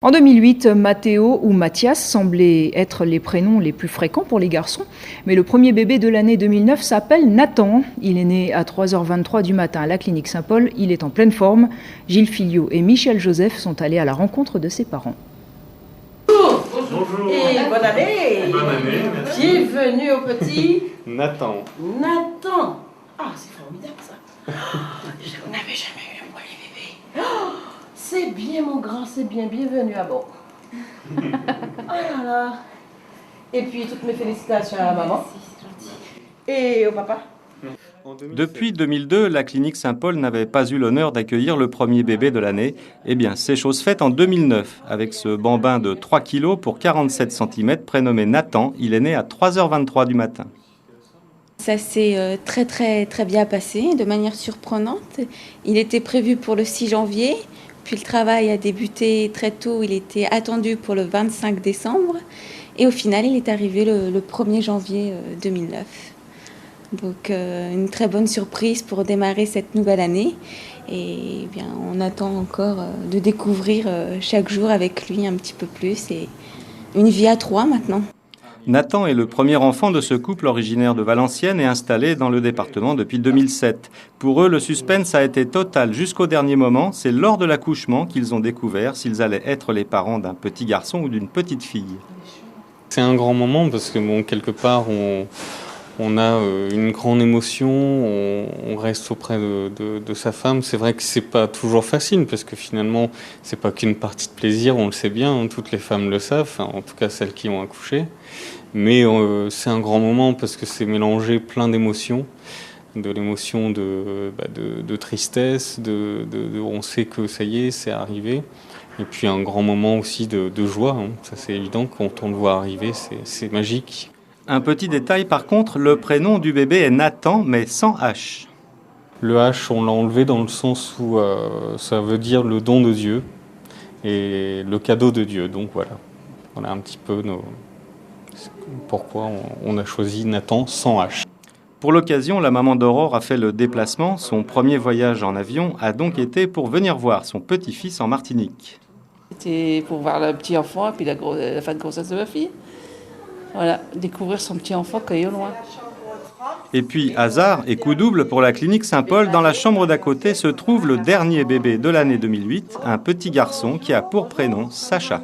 En 2008, Matteo ou Mathias semblaient être les prénoms les plus fréquents pour les garçons. Mais le premier bébé de l'année 2009 s'appelle Nathan. Il est né à 3h23 du matin à la clinique Saint-Paul. Il est en pleine forme. Gilles Filliot et Michel Joseph sont allés à la rencontre de ses parents. Bonjour. Et bonne année. Bonne année, merci. Bienvenue au petit Nathan. Nathan. Ah, c'est formidable ça. Je n'avais jamais eu un premier bébé. C'est bien mon grand, c'est bien. Bienvenue à bord. Oh là là. Et puis toutes mes félicitations à la maman. Et au papa. Depuis 2002, la clinique Saint-Paul n'avait pas eu l'honneur d'accueillir le premier bébé de l'année. Eh bien, c'est chose faite en 2009. Avec ce bambin de 3 kg pour 47 cm, prénommé Nathan, il est né à 3h23 du matin. Ça s'est très bien passé, de manière surprenante. Il était prévu pour le 6 janvier, puis le travail a débuté très tôt. Il était attendu pour le 25 décembre. Et au final, il est arrivé le 1er janvier 2009. Donc une très bonne surprise pour démarrer cette nouvelle année. Et bien, on attend encore de découvrir chaque jour avec lui un petit peu plus. Et une vie à 3 maintenant. Nathan est le premier enfant de ce couple originaire de Valenciennes et installé dans le département depuis 2007. Pour eux, le suspense a été total jusqu'au dernier moment. C'est lors de l'accouchement qu'ils ont découvert s'ils allaient être les parents d'un petit garçon ou d'une petite fille. C'est un grand moment parce que bon, quelque part, on a une grande émotion, on reste auprès de sa femme. C'est vrai que c'est pas toujours facile parce que finalement, c'est pas qu'une partie de plaisir, on le sait bien, hein, toutes les femmes le savent, enfin, en tout cas celles qui ont accouché. Mais c'est un grand moment parce que c'est mélangé plein d'émotions, de l'émotion de tristesse, on sait que ça y est, c'est arrivé. Et puis un grand moment aussi de joie, hein. Ça c'est évident, quand on le voit arriver, c'est magique. Un petit détail par contre, le prénom du bébé est Nathan, mais sans H. Le H, on l'a enlevé dans le sens où ça veut dire le don de Dieu et le cadeau de Dieu. Donc voilà un petit peu pourquoi on a choisi Nathan sans H. Pour l'occasion, la maman d'Aurore a fait le déplacement. Son premier voyage en avion a donc été pour venir voir son petit-fils en Martinique. C'était pour voir le petit enfant et puis la fin de grossesse de ma fille. Voilà, découvrir son petit enfant quand il est au loin. Et puis, hasard et coup double pour la clinique Saint-Paul, dans la chambre d'à côté se trouve le dernier bébé de l'année 2008, un petit garçon qui a pour prénom Sacha.